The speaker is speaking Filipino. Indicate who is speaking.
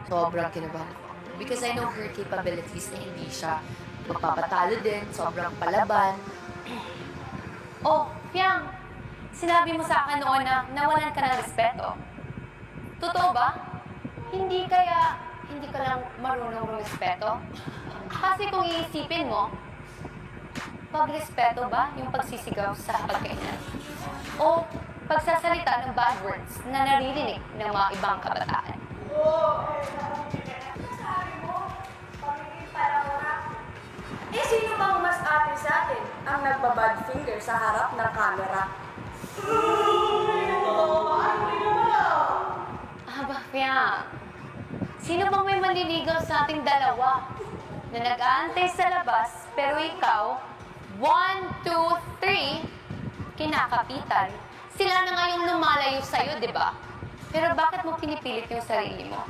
Speaker 1: Sobrang kinabahan ako. Because I know her capabilities na hindi siya magpapatalo din, sobrang palaban.
Speaker 2: Oh, Fiang, sinabi mo sa akin noon na nawalan ka ng respeto. Totoo ba? Hindi ka lang marunong rumespeto? Kasi kung iisipin mo, pagrespeto ba yung pagsisigaw sa pagkainan? O pagsasalita ng bad words na naririnig ng mga ibang kabataan?
Speaker 3: Eh, sino bang mas ate sa atin ang nagbabad finger sa harap ng camera?
Speaker 2: Aba, Fiang, sino bang may manliligaw sa ating dalawa na nag-aantay sa labas pero ikaw, 1, 2, 3, kinakapitan. Sila na ngayong lumalayo sa'yo, di ba? Pero bakit mo pinipilit yung sarili mo?